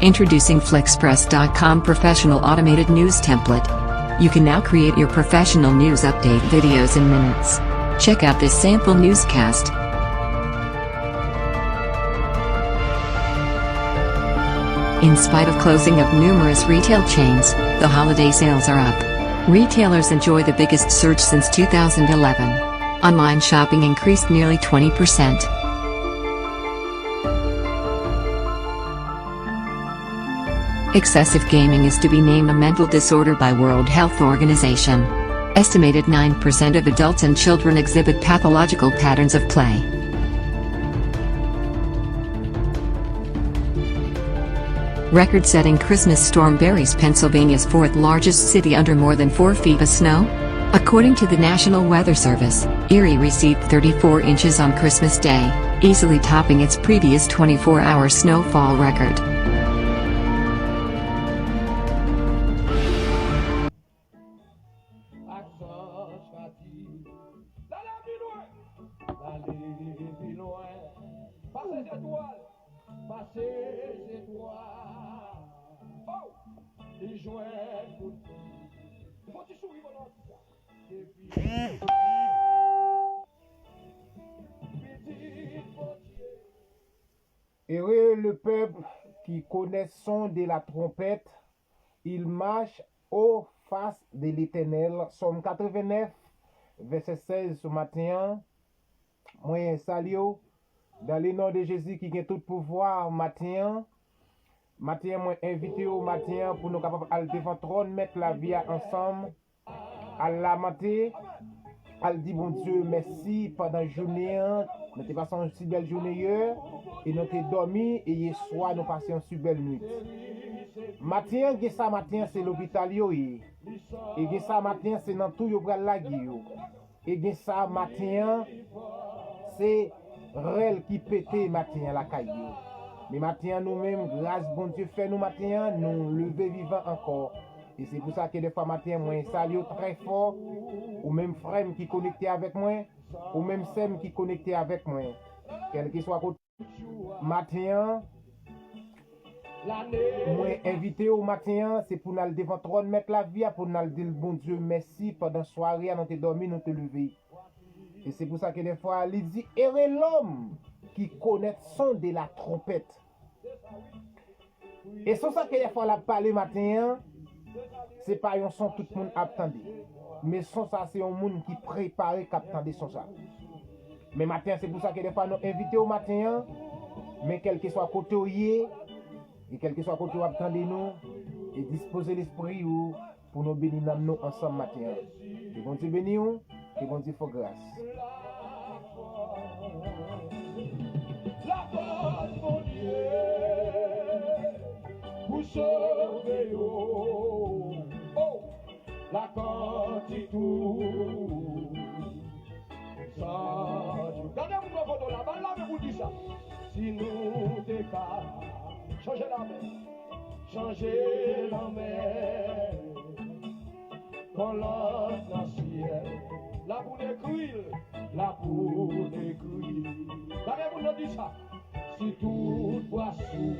Introducing Flixpress.com Professional Automated News Template. You can now create your professional news update videos in minutes. Check out this sample newscast. In spite of closing of numerous retail chains, the holiday sales are up. Retailers enjoy the biggest surge since 2011. Online shopping increased nearly 20%. Excessive gaming is to be named a mental disorder by World Health Organization. Estimated 9% of adults and children exhibit pathological patterns of play. Record-setting Christmas storm buries Pennsylvania's fourth largest city under more than 4 feet of snow. According to the National Weather Service, Erie received 34 inches on Christmas Day, easily topping its previous 24-hour snowfall record. Heureux le peuple qui connaît son de la trompette, il marche aux faces de l'Éternel. Somme 89, verset 16 ce matin. Moi, salut dans le nom de Jésus qui a tout pouvoir matin. Matin, moi, invité au matin pour nous capables de devant trône mettre la vie ensemble. À la matin, elle dit bon Dieu merci pendant la journée. Nous avons passé une si belle journée et nous avons dormi et hier soir nous passons une si belle nuit. Matin, ça matin c'est l'hôpital et ça matin c'est dans tout yo pral la guio. Et ça matin c'est rel qui pété matin la caillou. Mais matin nous-mêmes grâce bon Dieu fait nous matin nous lever vivant encore. Et c'est pour ça que des fois matin moi salue très fort ou même frère qui connecté avec moi ou même sœur qui connecté avec moi. Quel que soit côté matin moi invité au matin c'est pour nous devant trône mettre la vie pour nous dire bon Dieu merci pendant soirée nous te dormi nous te lever. Et c'est pour ça que des fois il dit heureux l'homme qui connaît son de la trompette. Et c'est ça que des fois la parler matin c'est pas un son tout le monde attendait. Mais son ça c'est un monde qui préparé qui attendait son ça. Mais matin c'est pour ça que des fois nous invité au matin mais quel que soit côté où et quel que soit côté où attendez nous et disposer l'esprit ou pour nous bénir nous ensemble matin. Que bon Dieu bénisse nous, que bon Dieu fasse grâce. La force mon Dieu pour sauver oh la quantité tout ça regardez mon photo là bas là mais vous dites ça si nous décap changer la mer colonne dans le ciel la pour décrire regardez mon dit ça si tout poisson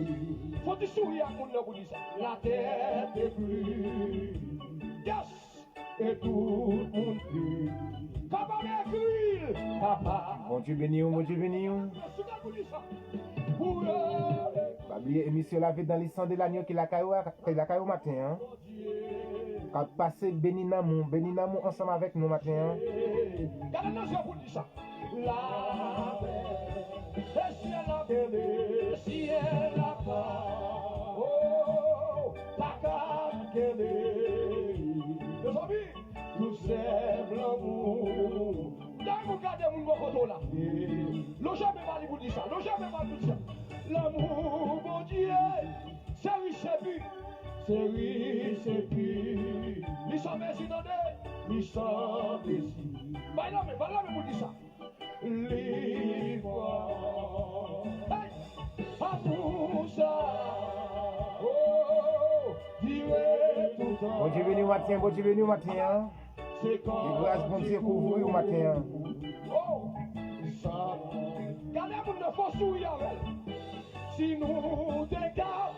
faut du sourire à mon pour dire ça la terre est plus yes et tout le monde plus capable d'écrire papa Bon Dieu béni ou, bon Dieu béni ou. Pas oublier émission la vie dans les sangs de l'agneau qui la caillou matin hein. Quand passer béni namou ensemble avec nous matin hein. Regardez dans ce pour dire ça la paix le ciel la part oh la carte qu'elle est les amis nous sève l'amour dans vous gardez mon photo là le jamais pas vous dire ça le jamais pas vous dire l'amour mon Dieu c'est oui c'est puis ils sont merci donné ils sont merci voilà mais vous dire ça livre à tout ça oh Dieu tout temps Bon Dieu béni au matin hein. c'est quand Et grâce bon Dieu couvrir au matin hein. oh ça gardez mon de faux sourire si nous décap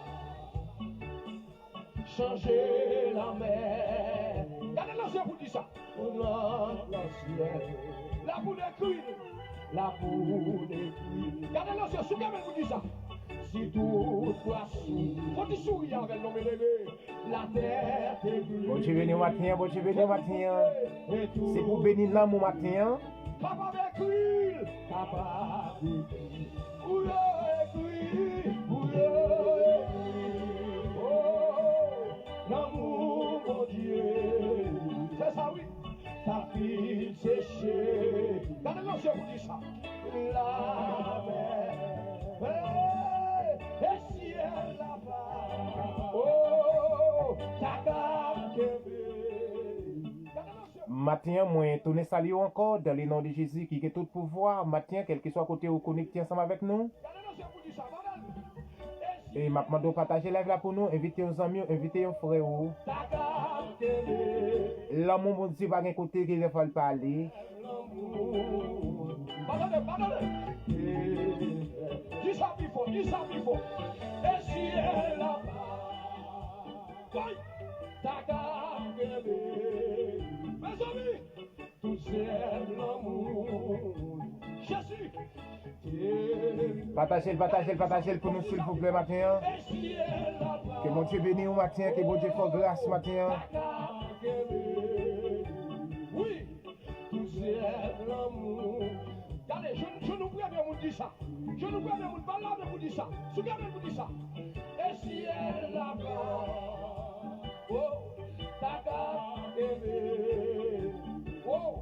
changer la mer. Regardez l'ancien pour dire ça. On a l'ancien. La boule d'écrire. La boule d'écrire. Regardez l'ancien, souvenez-vous pour dire ça. Si tout poisson, faut dire sourire avec nos bébés. La terre est bleue. Bon Dieu béni au matin, bon Dieu béni au matin. C'est pour bénir l'âme au matin. Papa d'écrire. Papa d'écrire. Où écrit. Où écrit. Oh, l'amour, mon Dieu. C'est ça, oui. Ta fille séchée. Regardez l'ancien vous dit ça. La mer. Et ciel là-bas. Oh, ta gamme Matin, moi, tourner salut encore dans le nom de Jésus qui a tout pouvoir. Matin, quel que soit côté où connecté ensemble avec nous. Et m'a demandé de partager live là pour nous, inviter aux amis, inviter aux frères. L'amour, mon Dieu, va un côté qu'il ne faut pas aller. Pardonnez. Dis ça, il faut. Et si elle là-bas, ta gamme mes amis, tout c'est l'amour. Jésus. Partagez pour nous, s'il vous plaît, matin. Que mon Dieu bénisse au matin, que mon Dieu fasse grâce matin. Oui, tout c'est l'amour. Regardez, je nous prie bien, vous dit ça. Je nous prie bien, vous parlez bien, vous dit ça. Souvenez vous dit ça. Et si elle là-bas, oh, ta gamme aimée, oh,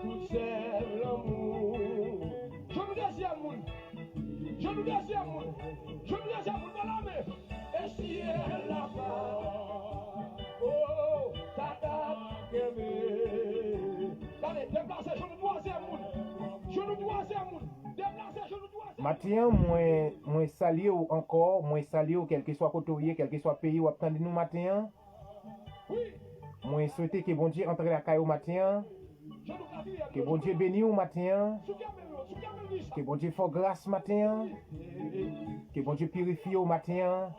tout c'est l'amour. Je nous désire, voilà, mais, et si elle là-bas, oh, ta gamme aimée. Allez, déplacez, je nous dois Matin, moi saluer encore, moi saluer quel que soit côté, quel que soit pays où attendez nous matin. Moi souhaiter que bon Dieu entre la caille au matin. Que bon Dieu bénisse au matin. Que bon Dieu fasse grâce matin. Que bon Dieu purifie au matin.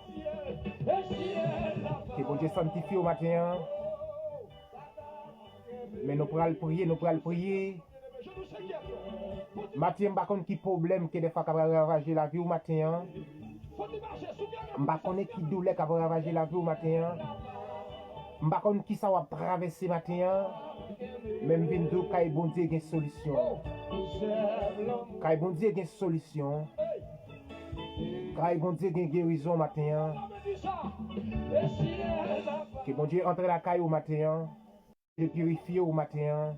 Que bon Dieu sanctifie au matin. Mais nous pourrons prier. Matin, je ne sais pas problème que des fois va ravager la vie au matin. Je ne sais pas qui douleur qui va ravager la vie au matin. Je ne sais pas qui ça va traverser matin. Même bientôt, quand bon Dieu a une solution. Quand bon Dieu a une solution. Quand bon Dieu a une guérison matin. Que bon Dieu entre la caille au matin. De purifier au matin.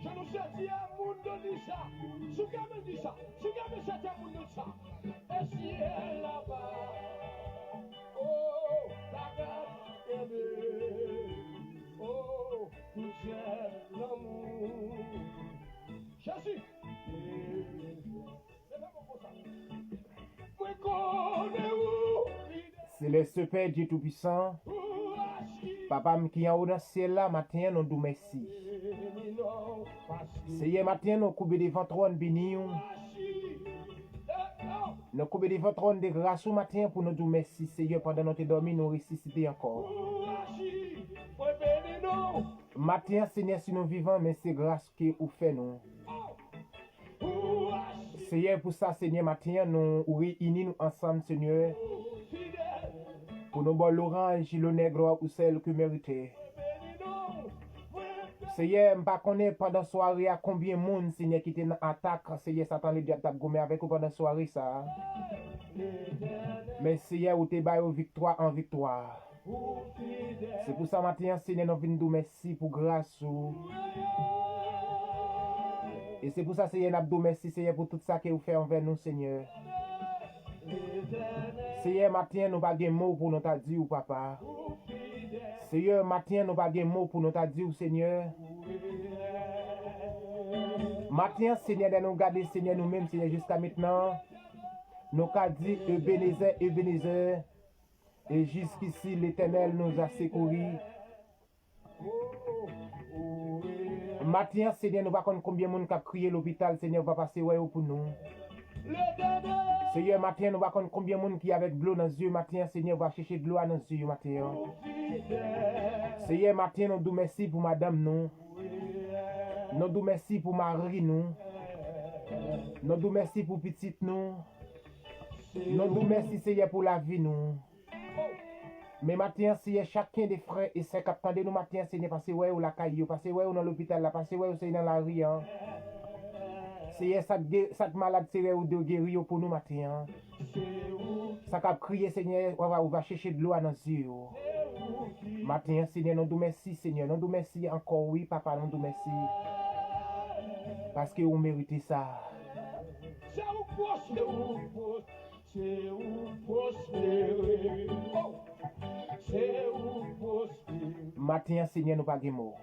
Je nous sais dire un monde de ça. Sougabe dit ça. Sougabe c'est un monde de ça. Et si elle là-bas. Oh, la gamme aimée. Oh, tout c'est l'amour. Jésus. C'est le Père Dieu Tout-Puissant. Papa qui est en haut dans le ciel là, matin, nous disons merci. Seigneur, matin, nous coupons devant trône béni. Nous coupons devant trône de grâce au matin pour nous dire merci, Seigneur, pendant notre dormi, nous ressusciter encore. Matin, Seigneur, si nous vivons, mais c'est grâce que vous faites nous. Seigneur, pour ça, Seigneur, matin, nous réunissons ensemble, Seigneur. Pour nous boire l'orange, le nègre ou celle que méritait. Seigneur, je ne sais pas pendant la soirée à combien de monde, Seigneur, qui était en attaque. Seigneur, Satan, le diable, gommé avec vous pendant la soirée, ça. Mais Seigneur, vous t'es baillé victoire en victoire. C'est pour ça, matin, Seigneur, nous venons dire merci pour grâce. Et c'est pour ça, Seigneur, nous disons merci, Seigneur, pour tout ça que vous faites envers nous, Seigneur. Seigneur, matin, nous pas de mots pour nous dire, papa. Seigneur, matin, nous pas de mots pour nous dire, Seigneur. Matin, Seigneur, nous garder, Seigneur, nous-mêmes, Seigneur, jusqu'à maintenant. Nous avons dit, Ebenezer. Et jusqu'ici, l'Éternel nous a secourus. Matin, Seigneur, nous ne savons pas combien de monde a crié l'hôpital, Seigneur, va passer pour nous. Seigneur, matin, nous va connaître combien de monde qui avec de l'eau dans les yeux, matin, Seigneur, va chercher de l'eau dans les yeux, matin. Seigneur, matin, nous disons merci pour madame, nous. Nous disons merci pour Marie, nous. Nous disons merci pour petite, nous. Nous disons merci, Seigneur, pour la vie, nous. Mais matin, Seigneur, chacun des frères et sœurs qui attendent nous matin, Seigneur, parce que ouais, ou la caillou, parce que ouais, ou dans l'hôpital, là, parce que ouais, ou c'est dans la rue, hein. Seigneur, chaque malade, Seigneur, ou de guérir pour nous matin. Ça a crié, Seigneur, on va chercher de l'eau dans les yeux. Matin, Seigneur, nous disons merci, Seigneur. Nous disons merci encore, oui, papa, nous disons merci. Parce que vous méritez ça. Matin, Seigneur, nous pas de mots.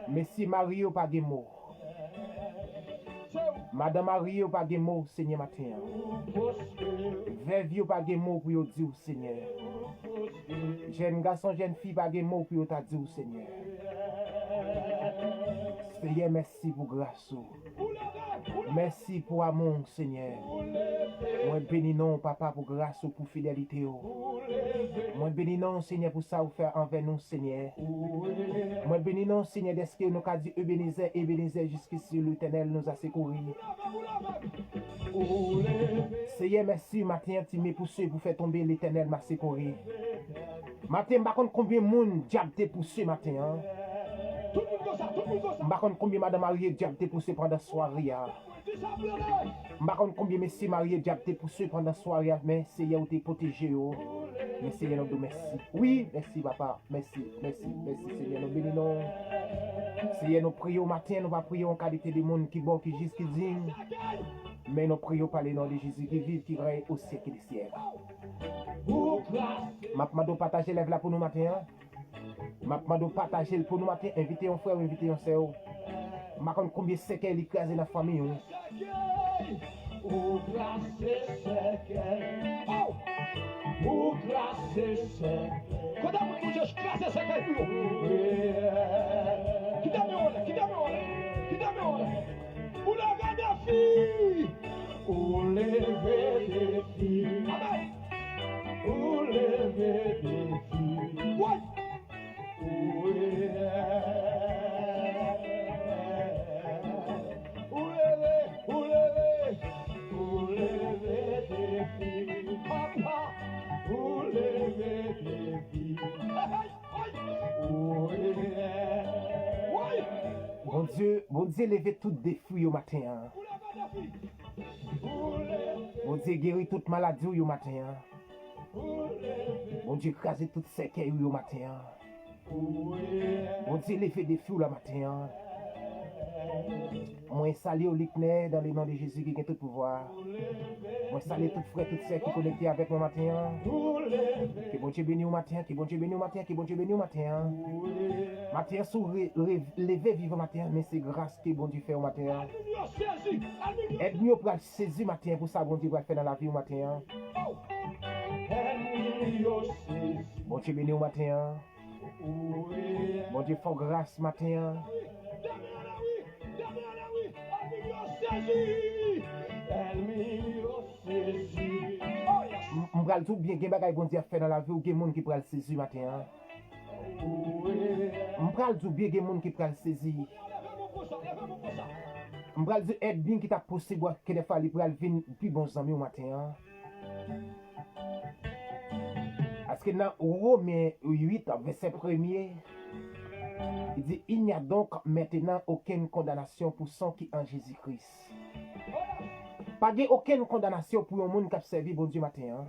Merci, Marie, pas de mots. Madame Marie, pas de mots, Seigneur, matin. Veuve, pas de mots pour dire, Seigneur. Jeune garçon, jeune fille, pas de mots pour dire, Seigneur. Seigneur, merci pour grâce. Merci pour amour, Seigneur. Moi bénis non, papa, pour grâce, pour fidélité. Moi bénis non, Seigneur, pour ça vous faire envers nous, Seigneur. Moi bénis non, Seigneur, d'est-ce que nous avons dit Ebenezer, jusqu'ici, l'Éternel nous a secouru. Seigneur, merci, matin, timé pour ceux pour faire tomber l'Éternel m'a secouru. Matin, par contre, combien de monde diable t'es poussé, matin, Par contre, combien madame mariée diable t'es poussé pendant la soirée. Par contre, combien messieurs mariés diable t'es poussé pendant la soirée. Mais Seigneur, t'es protégé. Mais Seigneur, nous merci. Oui, merci papa. Merci, Seigneur, nous bénissons. Seigneur, nous prions matin, nous va prier en qualité de monde qui bon, qui juste, qui digne. Mais nous prions par le nom de Jésus qui vit, qui règne au siècle des siècles. Ma de partager lève là pour nous matin. Ma de partager pour nous matin, inviter un frère, inviter un sœur. Ma compte combien c'est qu'elle écrase dans la famille. O grâce sequer. O grâce sequer. Quando a mulher diz grâce sequer, que dá minha hora, que dá minha hora, que dá minha hora. O levar da filha, o levar de filha. Amém. O levar de filha. What? Bon Dieu, levez tout défi au matin. Bon Dieu, guérit toute maladie au matin. Bon Dieu, craser toute séquelle au matin. Bon Dieu, levez des fous le matin. Moi, salue au Likner dans le nom de Jésus qui a tout pouvoir. Moi, salue tout frère, toutes sœurs qui connectent avec moi matin. Que bon Dieu bénisse au matin, que bon Dieu bénisse au matin, que bon Dieu bénisse au matin. Matin, lever vivant matin, mais c'est grâce que bon Dieu fait au matin. Aide-nous pour saisir matin pour ça, bon Dieu va faire dans la vie au matin. Bon Dieu bénisse au matin. Bon Dieu fait grâce matin. M'bral tout bien gen bagay bon Dieu fait dans la vie ou gen moun qui pral saisir matin. M'bral tout bien gen moun qui pral saisir. M'bral tout aide bien qui t'a possible que des fois il pral venir plus bon ami au matin. Parce que dans Romains 8 verset 1er il dit il n'y a donc maintenant aucune condamnation pour ceux qui en Jésus-Christ. Pas de aucune condamnation pour un monde qui a servi bon Dieu matin.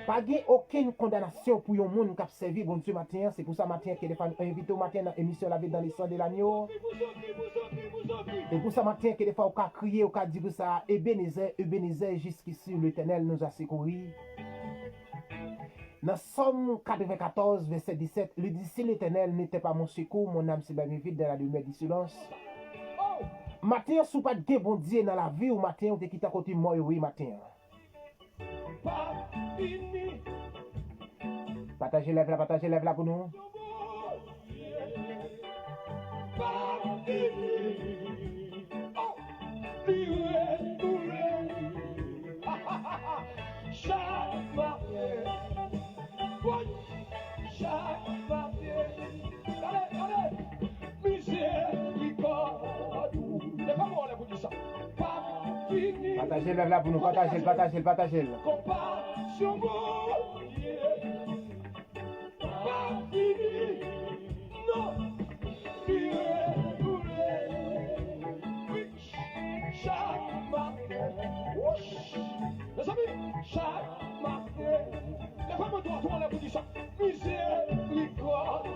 Pas de aucune condamnation pour un monde qui a servi bon Dieu matin. C'est pour ça matin que les femmes invitent au matin dans l'émission La vie dans les sangs de l'agneau. Et pour ça matin que les fois on a crié, on a dit que ça Ebenezer jusqu'ici l'Éternel nous a secouru. Dans Somme 94 verset 17, il dit si l'Éternel n'était pas mon secours, mon âme serait vide dans la demeure du silence. Matin, sous pas de bon Dieu dans la vie, ou matin, on te quitte à côté moi, oui, matin. Partagez lève là pour nous. Partagez le là pour nous partager, partagez. Compassion, mon Dieu. Pas fini. Non. Chaque matin. Les amis, chaque matin. Les femmes doivent tourner pour dire ça. Miséricorde.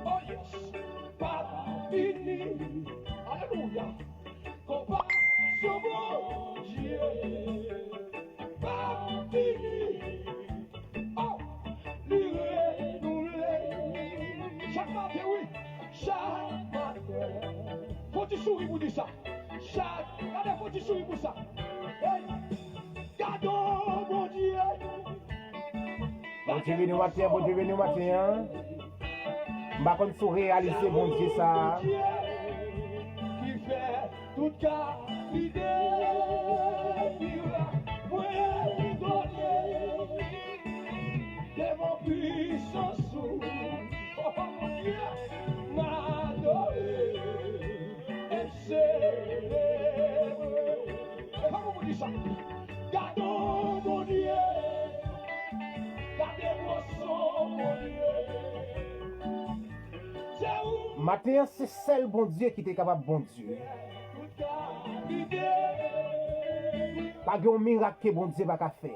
Oh yes. Pas fini. Alléluia. Compassion, mon Dieu. Pas fini. Oh, chaque matin, oui. Chaque matin. Faut-il sourire pour dire ça? Regardez, faut-il sourire pour ça? Hey. Gardons, mon Dieu. Bon Dieu venu matin, bon Dieu venu matin. M'a kon sou réaliser bon Dieu ça. Qui fait toute qualité. Ouais, donner. Devant puissance. Oh, mon Dieu. M'adorer. Et célébrer. Et comment vous dites ça? Gardons, mon Dieu. Gardez vos sons, mon Dieu. C'est où? Matin, c'est seul bon Dieu qui était capable bon Dieu. Pas de miracle que bon Dieu va faire.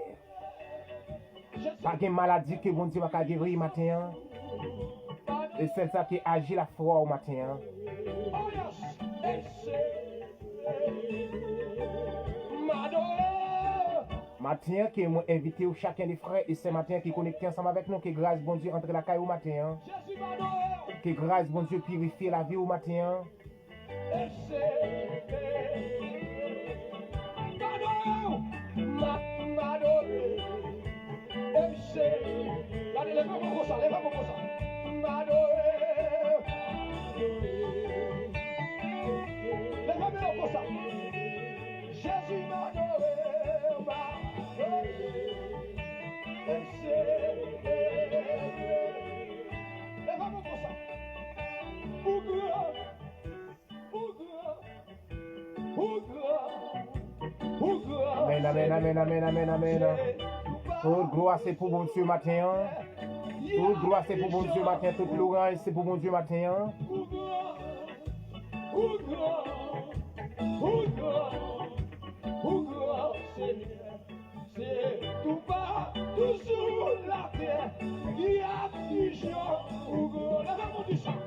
Pas de maladie que bon Dieu va guérir matin. Et c'est ça qui agit la foi au matin. Oh yes, Matin qui m'a invité au chacun des frères et c'est matin qui connecté ensemble avec nous que grâce bon Dieu entre la caille au matin. Que grâce bon Dieu purifie la vie au matin. Jésus Amen. Toute gloire c'est pour bon Dieu matin. Toute gloire c'est pour bon Dieu matin. Toute louange c'est pour bon Dieu matin. C'est tout bas, tout sur la terre. Il y a du jour. La maman du chant.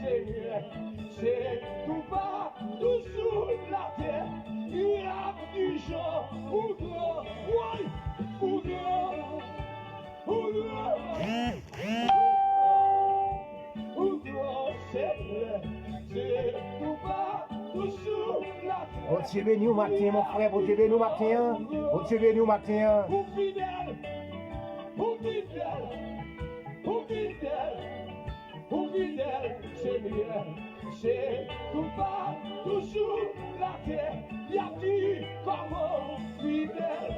Seigneur. C'est tout bas, tout sur la terre. Il y a du jour. Seigneur. C'est tout bas, tout sur la terre. Bon Dieu béni au matin, mon frère. Bon Dieu béni au matin. Bon Dieu béni au matin. Pour fidèle, Seigneur, c'est tout bas, tout sur la terre. Y a qui comment fidèle,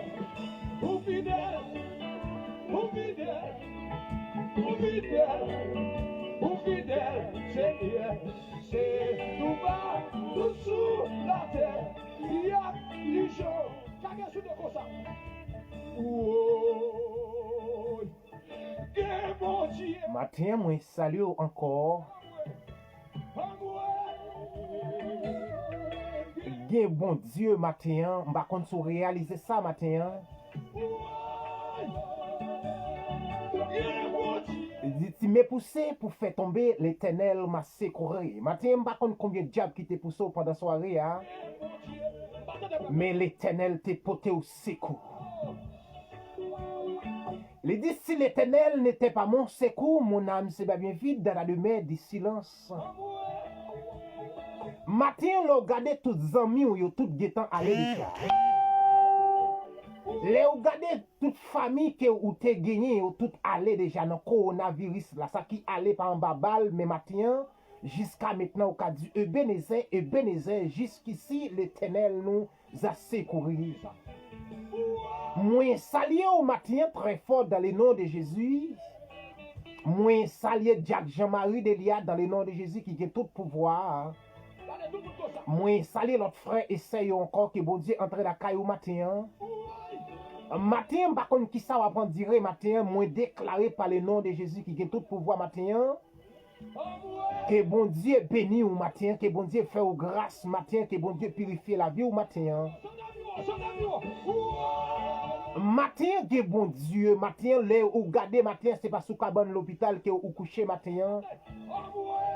Seigneur, c'est tout bas, tout sur la terre. Y a des gens, chacun sur de ça. Oh, que bon Dieu. Matin, moi salue encore. Bien bon Dieu matin, m'pa kon sou réaliser ça matin. Dit me poussé pour faire tomber l'Éternel m'a secouru. Matin m'pa kon combien de diable qui te poussé pendant soirée hein. Mais l'Éternel te porté au secours. Il dit si l'Éternel n'était pas mon secours, mon âme serait bien vide dans la demeure du silence. Matin, l'on regardé tous les amis ou tout guettant aller déjà. Les regardé toute famille que ou te gagné ou tout aller déjà dans coronavirus là, ça qui allait par en babal mais matin jusqu'à maintenant au cas du Ebenezer jusqu'ici l'Éternel nous a secouru. Moi saluer au matin très fort dans le nom de Jésus Moi, saluer Jack Jean-Marie Delia dans le nom de Jésus qui a tout pouvoir. Regardez tout le monde comme ça. Moi, saluer notre frère et sœur encore que bon Dieu entre dans la caillou matin. Matin, par contre, qui ça va prendre dire matin, moi déclaré par le nom de Jésus qui a tout pouvoir matin. Que bon Dieu bénisse au matin, que bon Dieu fait au grâce matin, que bon Dieu purifie la vie au matin. Matin, que bon Dieu, matin, là où garder matin, c'est pas sous cabane l'hôpital que ou coucher matin.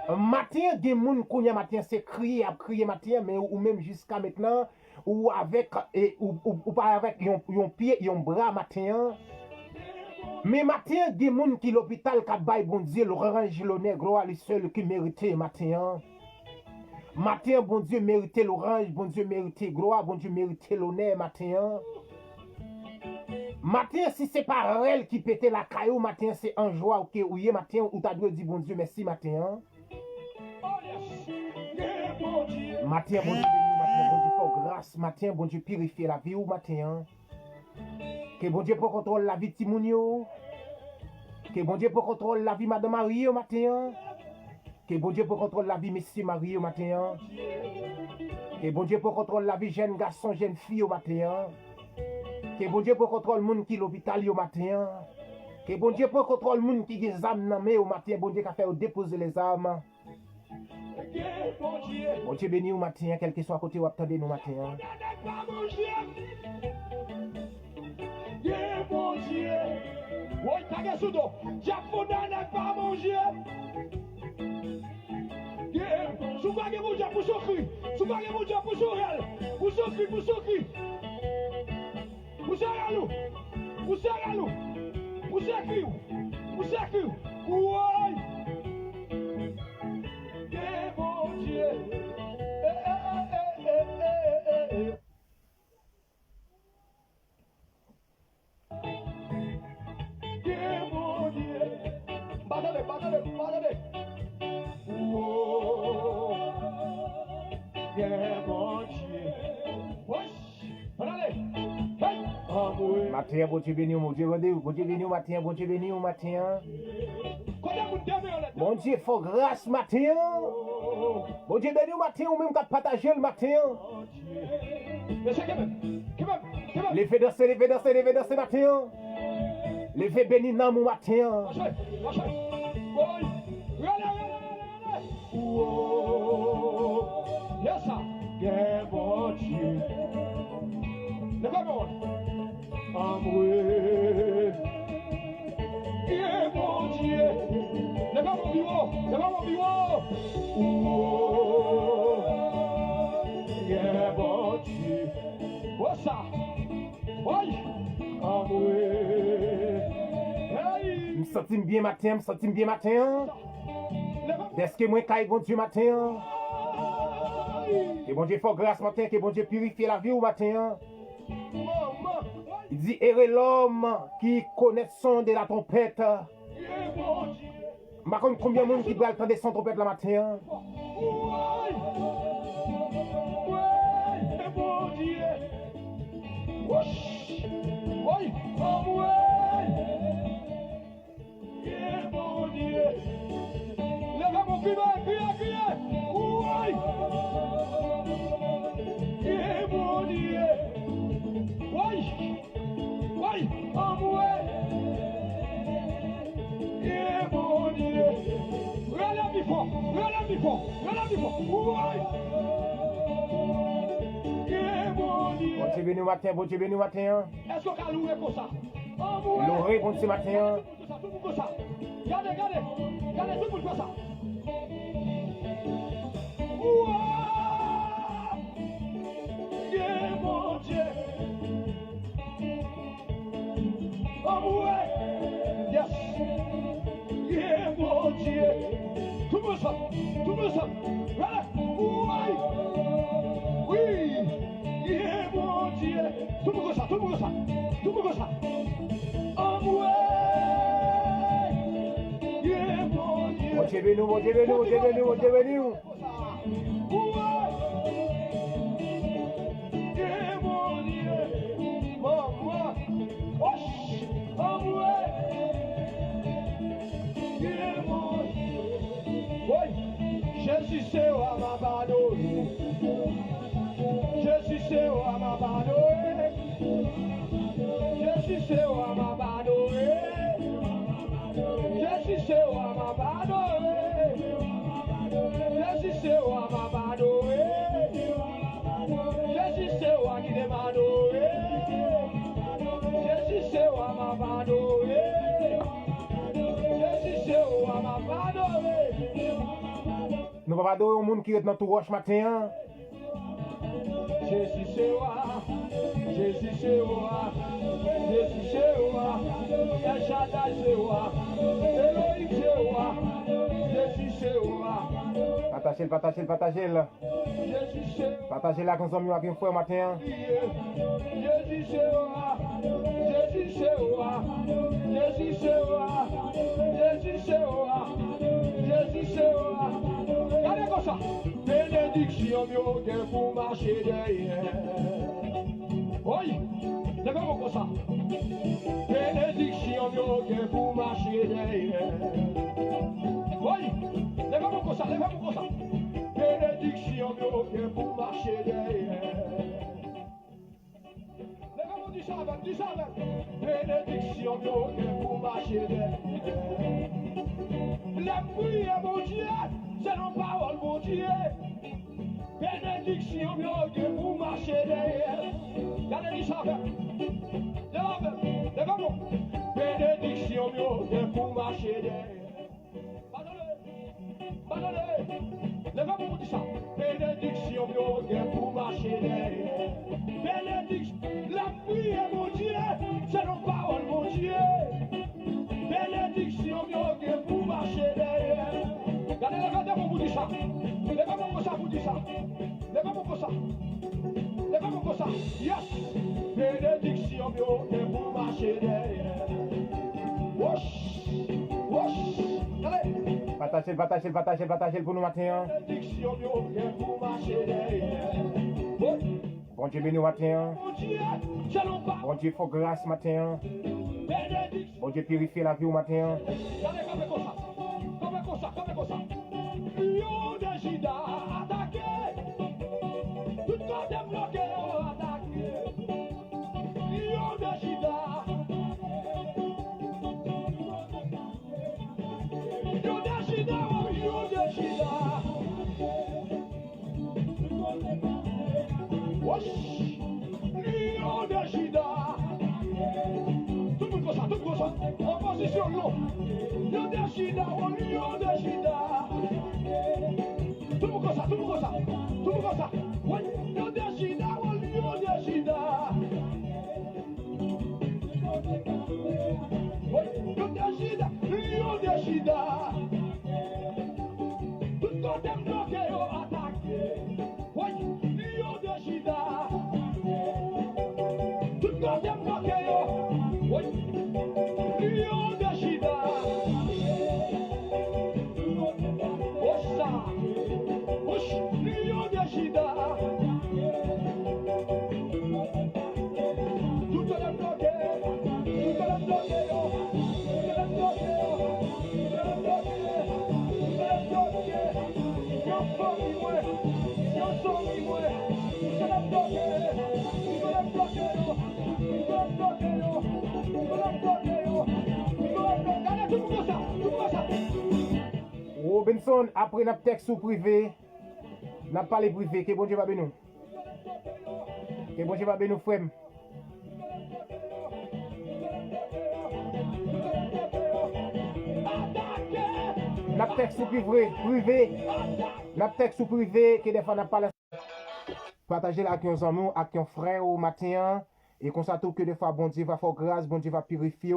Matin, que moun kounya matin, c'est crier matin, mais ou même jusqu'à maintenant, ou avec, ou pas avec yon pied, yon bras matin. Mais matin, des gens qui l'hôpital qui baille bon Dieu, l'orange l'honneur, gloire les seuls qui méritent matin. Matin, bon Dieu mérite l'orange, bon Dieu mérite gloire, bon Dieu mérite l'honneur matin. Matin, si c'est pas elle qui pète la caillou, matin, c'est en joie, ok, ou yé matin, ou t'as dû dire bon Dieu merci matin. Matin, bon Dieu béni, matin, bon Dieu fait grâce, matin, bon Dieu purifie la vie ou matin. Que bon Dieu pour contrôler la vie de Timounio. Que bon Dieu pour contrôler la vie Madame Marie au matin. Que bon Dieu pour contrôler la vie Monsieur Marie au matin. Que bon Dieu pour contrôler la vie jeune garçon, jeune fille au matin. Que bon Dieu pour contrôler le monde qui l'hôpital au matin. Que bon Dieu pour contrôler le monde qui a des âmes dans main au matin. Bon Dieu qui a fait déposer les âmes. Bon Dieu béni au matin, quel que soit à côté où attendez nous matin. Bon Dieu, oui, t'as sous dos. Japonais n'a pas mangé. Souvent que mon Dieu pour souffrir, souvent que mon Dieu pour souffrir, pour souffrir, pour souffrir. Pour souffrir, pour souffrir, pour souffrir, pour souffrir. Oui. Bon Dieu. Pardonnez. Oh, bon Dieu. Pardonnez. Matin, bon Dieu béni, mon Dieu rendez-vous. Bon Dieu béni au matin, bon Dieu béni au matin. Bon Dieu, faut grâce matin. Bon Dieu béni au matin, ou même qu'à partager le matin. Levez danser matin. Levez béni dans mon matin. Yes, sir. Yeah, bon Dieu. Levez-moi. Yeah, bon Dieu. Levez mon bureau. Yeah, bon Dieu. What's ça? Oui. Me sentis bien matin. Est-ce que moi caille bon Dieu matin? Que bon Dieu fait grâce matin, que bon Dieu purifie la vie au matin. Il dit, errez l'homme qui connaît son de la trompette. Ma comme combien de monde qui doit entendre son trompette la matin? Bon Dieu béni au matin. Est-ce qu'on a loué pour ça? Loué bon Dieu matin. Tout pour ça. Regardez, tout pour ça. Yeah, mon Dieu. Oh ouais. Yes. Yeah, mon Dieu. Tout pour ça. Oui. Yeah, mon Dieu. Tout pour ça. Oh ouais. Yeah, mon Dieu. Bon Dieu béni. Jésus c'est wa mabadore. Jésus c'est wa mabadore. Jésus c'est wa mabadore. Jésus c'est wa qui demandore. Jésus c'est wa mabadore. Jésus c'est wa mabadore. Nous va adorer au monde qui est dans tout roche matin. Jésus c'est wa. Jésus c'est wa. Jésus c'est wa. El Shaddai c'est wa. Elohim c'est wa. Jésus c'est wa. Partagez, partagez, partagez. Jésus c'est wa. Partagez la consomme avec un frère matin. Jésus c'est wa. Jésus c'est wa. Jésus c'est wa. Jésus c'est wa. Jésus c'est wa. Regardez comme ça. Bénédiction mieux pour marcher derrière. Oui, levez-moi comme ça. Bénédiction mieux pour marcher derrière. Oui, levez-moi comme ça, levez-moi comme ça. Bénédiction mieux pour marcher derrière. Levez-moi du saveur, du saveur. Bénédiction mieux pour marcher derrière. La prière, mon Dieu, c'est la parole, mon Dieu. Bénédiction mieux pour marcher derrière. Regardez du saveur. Levez-moi. Bénédiction mieux pour marcher derrière. Pardonnez. Levez-moi pour dire ça. Bénédiction mieux pour marcher derrière. Bénédiction. La prière, mon Dieu, c'est nos paroles, mon Dieu. Bénédiction mieux pour marcher derrière. Regardez-moi pour dire ça. Levez-moi pour ça pour dire ça. Levez-moi pour ça. Levez-moi pour ça. Yes. Bénédiction mieux pour marcher derrière. Wesh. Allez. Partagez, partagez, partagez, partagez pour nous matin. Bénédiction mieux pour marcher derrière. Bon Dieu béni matin. Mon Dieu, c'est nos paroles. Bon Dieu faut grâce matin. Bénédiction. Bon Dieu purifie la vie au matin. Regardez comme ça. Comme ça. Lion de Juda attaqué. Tout côté bloqué, attaqué. Lion de Juda. Lion de Juda. Wesh. Lion de Juda. Tout le monde comme ça. En position long. Lion de Juda. Lion de Juda. Tout le monde comme ça. Ouais. Lion de Juda. Lion de Juda. Ouais. Lion de Juda. Lion de Juda. Tout le monde est bloqué, attaqué. Ouais. Lion de Juda. Tout le monde est bloqué, ouais. Lion de Juda. Ocha. Lion de Juda. Tout le monde bloqué. Robinson, après notre texte sous privé, n'a pas les privé, que bon Dieu va bénir. Que bon Dieu va bénir, frère. N'a texte sous privé, n'a texte sous privé, que des fois n'a pas la... Partagez avec un ami, avec un frère au matin, et qu'on s'attend que des fois bon Dieu va faire grâce, bon Dieu va purifier.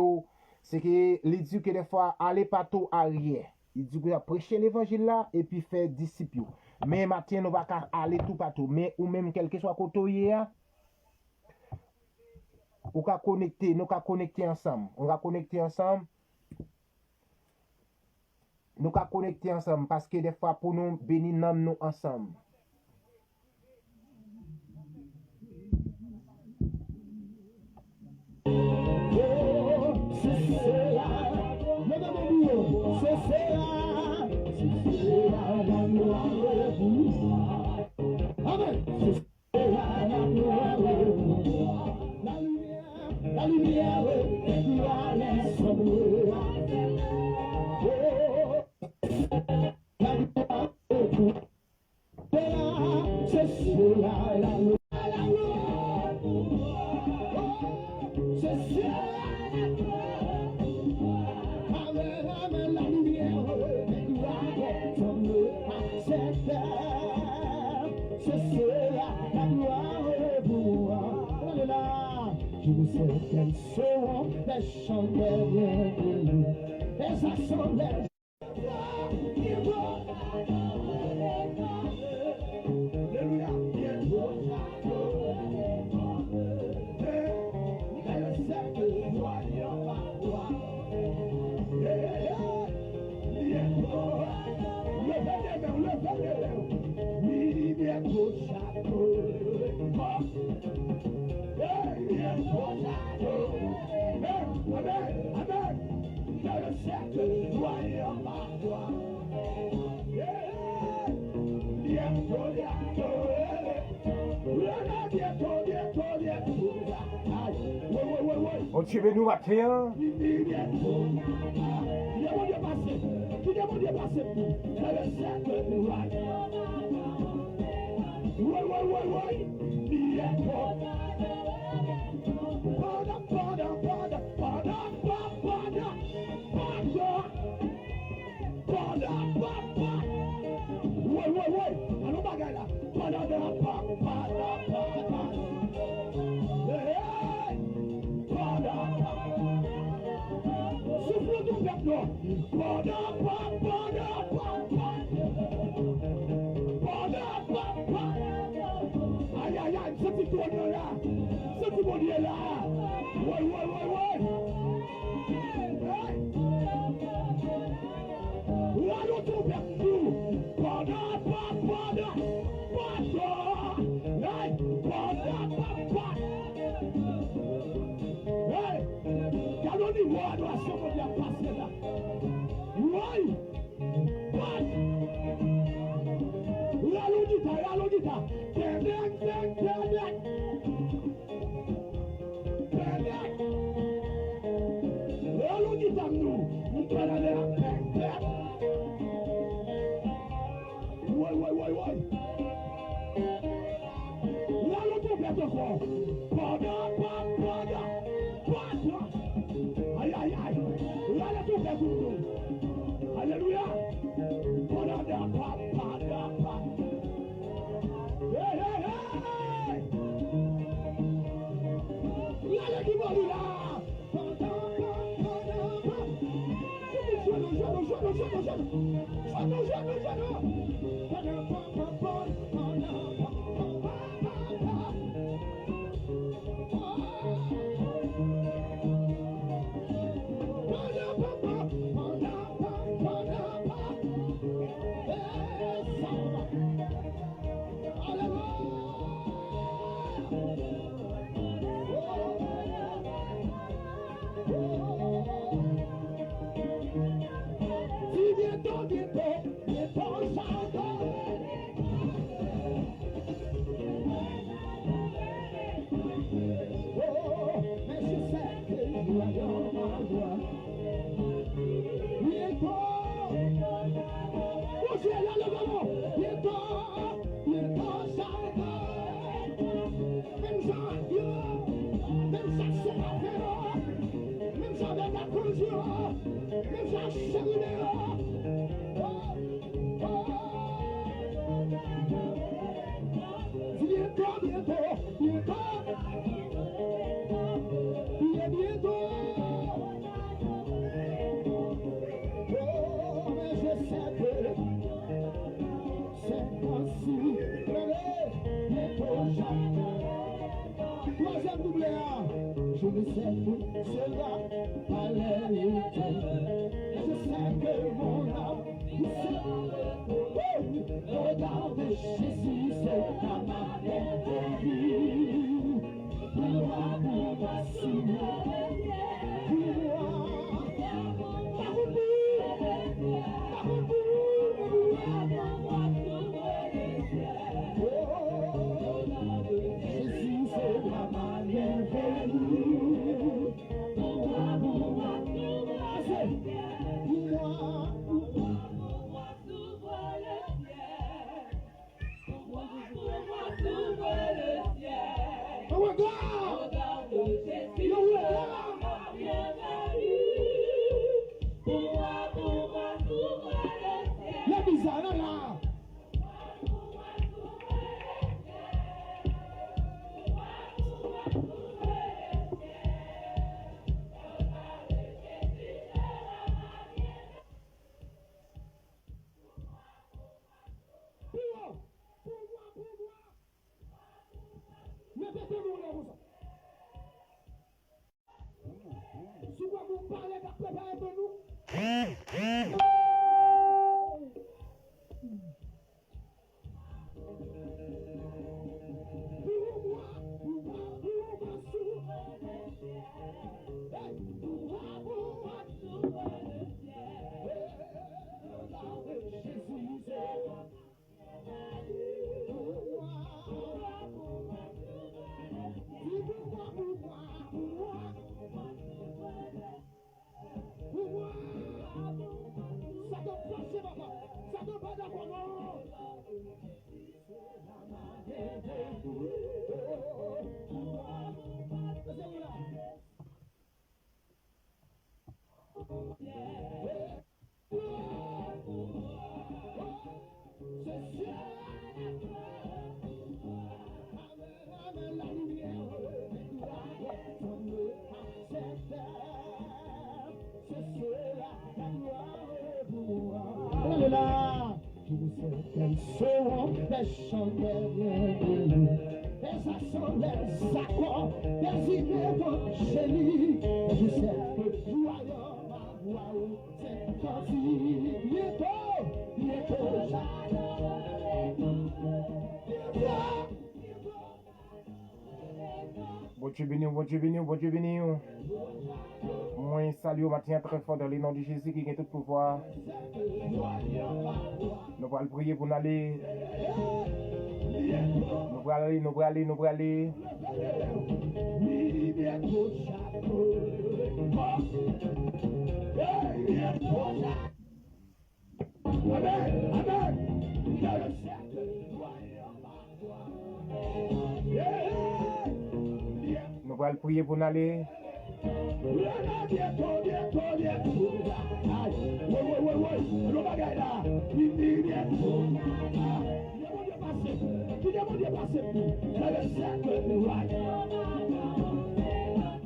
C'est que les dit que des fois aller partout arrière. Il dit que prêcher l'évangile là et puis faire disciples. Mais matin nous va aller tout partout, mais ou même quel que soit côté on va connecter, nous va connecter ensemble. On va connecter ensemble. Nous va connecter ensemble parce que des fois pour nous bénir nous ensemble. La lumière Quelles seront les chandelles les assemblées. On tire nous matin. Bon Dieu béni. Moi, salue au matin très fort dans le nom de Jésus qui a tout pouvoir. Nous allons prier pour nous aller. Nous allons aller. Nous allons prier pour nous aller.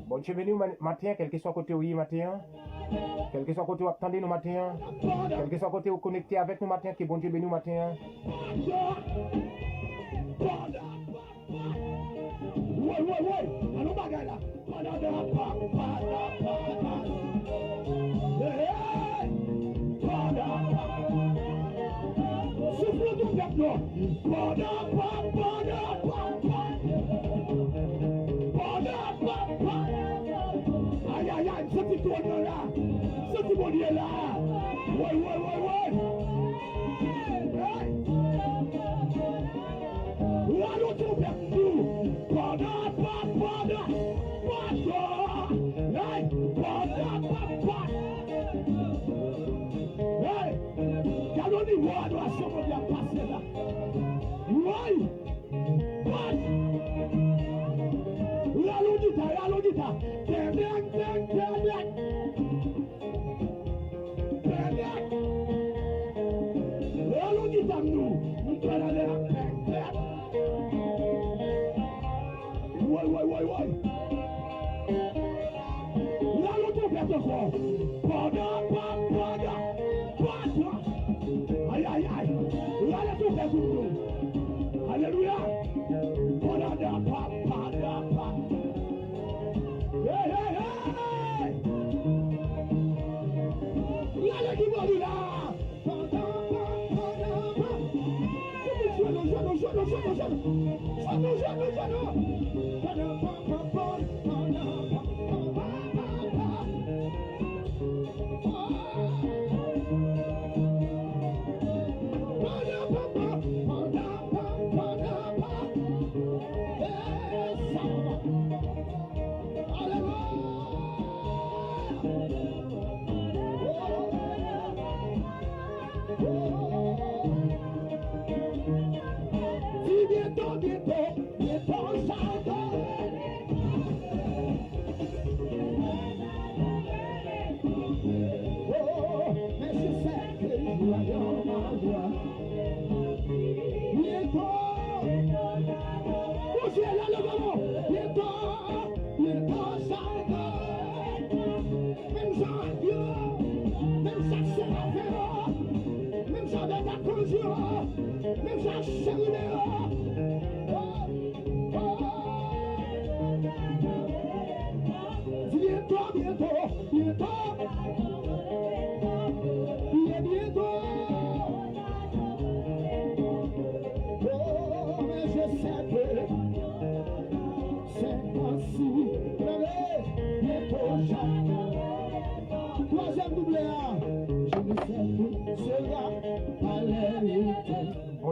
Bon Dieu béni matin, quel que soit côté où il matin, quel que soit côté où attendez nous matin, quel que soit côté où connecté avec nous matin, que bon Dieu béni matin.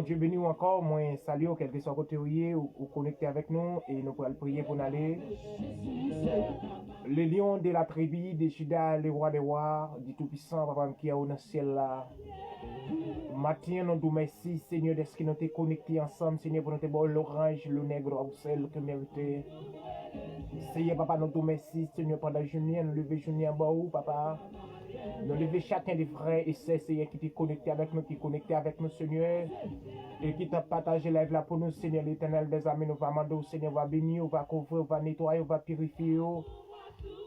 Dieu béni ou encore, moi, salut, quel que soit côté où ou connecté avec nous, et nous pourrons prier pour nous aller. Le lion de la tribu de Juda, le roi des rois, du Tout-Puissant, papa qui est au ciel là. Matin, nous nous merci, Seigneur, de ce qui nous est connectés ensemble, Seigneur, pour nous te l'orange, le nègre, ou celle que mérité. Seigneur, papa, nous nous merci, Seigneur, pendant journée, nous lever journée en bas, papa. Nous lever chacun des frères et sœurs, Seigneur, qui est connecté avec nous, qui est connecté avec nous, Seigneur, et qui t'a partagé la vie là pour nous, Seigneur, l'éternel des amis, nous va demander, Seigneur, va bénir, va couvrir, va nettoyer, va purifier. Nous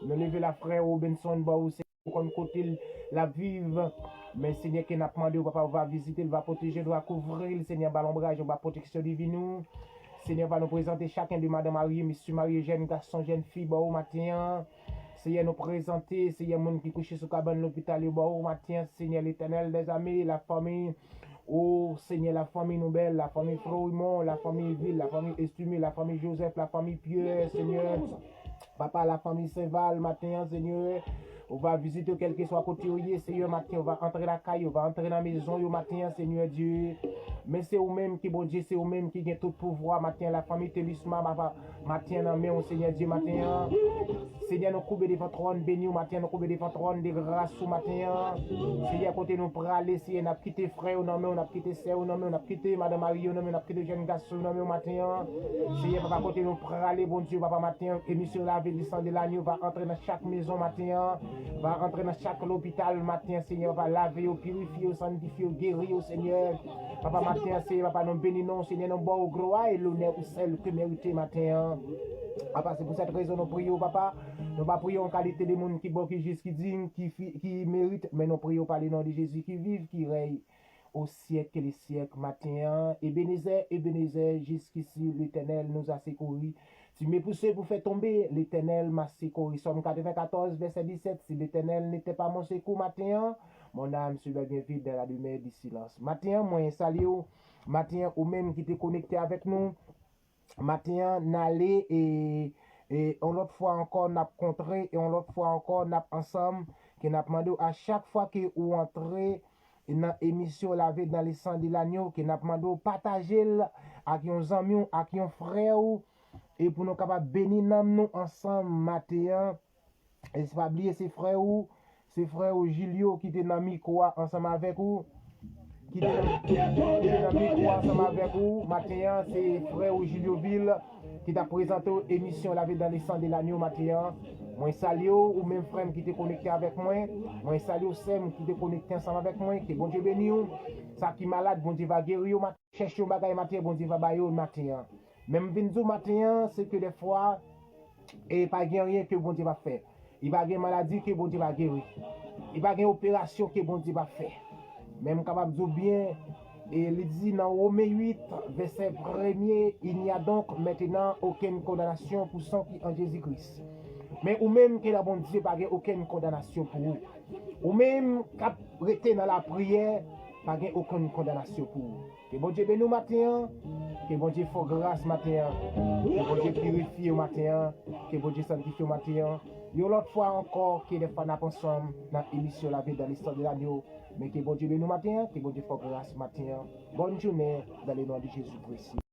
lever la frère Robinson, Seigneur, côté la vive, mais Seigneur, qui n'a pas demandé, papa, va visiter, va protéger, va couvrir, Seigneur, l'ombrage, va protection divine. Seigneur, va nous présenter chacun de Madame Marie, Monsieur Marie, jeune garçon, jeune fille, au matin. Seigneur, nous présenter, Seigneur, monde qui couche sur cabane l'hôpital, au matin, Seigneur, l'éternel des amis, la famille. Oh Seigneur, la famille Nobel, la famille Froimont, la famille Ville, la famille Estumé, la famille Joseph, la famille Pierre, Seigneur. Papa, la famille Saint-Val, matin, Seigneur. On va visiter quel que soit côté où Seigneur, matin, on va entrer dans la caille, on va entrer dans la maison, matin, Seigneur Dieu. Mais c'est vous-même qui, bon Dieu, c'est vous-même qui gagne tout pouvoir, matin, la famille Télisma, papa, matin, dans main, Seigneur Dieu, matin. Seigneur, nous couvrir devant trône, béni, matin, nous couvrir devant trône, de grâce, matin. Seigneur, côté nous praler, Seigneur, on a quitté frère, on a quitté sœur, on a quitté Madame Marie, on a quitté jeune garçon, matin. Seigneur, papa, côté nous praler, bon Dieu, papa, matin, émission la ville, descend de l'agneau, va entrer dans chaque maison, matin. Va rentrer dans chaque hôpital matin, Seigneur, va laver, purifier, sanctifier, guérir, Seigneur. Papa, matin, Seigneur, papa, nous bénissons, Seigneur, nous bon gloire et l'honneur ou celle que mérité matin. Papa, c'est pour cette raison nous prions, papa. Nous pas prions en qualité de monde qui bon, qui juste, qui digne, qui mérite, mais nous prions par le nom de Jésus qui vive, qui règne au siècle et les siècles matin. Ebenezer, jusqu'ici, l'Éternel nous a secourus. Si mes poussés vous fait tomber, l'Éternel m'a secouru. Somme 94, verset 17. Si l'Éternel n'était pas mon secours matin, mon âme serait bien vide dans la lumière du silence. Matin, moi, salut. Matin, ou même qui était connecté avec nous. Matin, n'allez et on l'autre fois encore n'a contré et on l'autre fois encore n'a ensemble qui n'a demandé à chaque fois que vous entrez dans l'émission la vie dans les sangs de l'agneau qui n'a demandé partager avec un ami, avec un frère et pour nous capables bénir nous ensemble matin. Et c'est pas oublier ses frères Julio qui était dans micro ensemble avec vous. Qui était dans micro ensemble avec vous. Matin, c'est frère Julio Ville qui t'a présenté l'émission La vie dans les sangs de l'agneau matin. Moi salue ou même frère qui était connecté avec moi. Moi salue Sem qui était connecté ensemble avec moi. Que bon Dieu béni ou. Ça qui malade, bon Dieu va guérir matin. Cherche un bagage matin, bon Dieu va bailler matin. Même vinzo matin, c'est que des fois, et pas rien que bon Dieu va faire. Il va avoir maladie que bon Dieu va guérir. Il va avoir opération que bon Dieu va faire. Même capable de bien, et il dit dans Romains 8, verset 1er, il n'y a donc maintenant aucune condamnation pour ceux qui en Jésus-Christ. Mais ou même que la bon Dieu n'a aucune condamnation pour vous. Ou même cap rester dans la prière, pas aucune condamnation pour vous. Que bon Dieu bénisse matin, que bon Dieu fasse grâce matin, que bon Dieu purifie au matin, que bon Dieu sanctifie au matin. Et l'autre fois encore, que les fans ensemble dans l'émission La vie dans l'histoire de l'agneau, mais que bon Dieu bénisse matin, que bon Dieu fasse grâce matin. Bonne journée dans le nom de Jésus-Christ.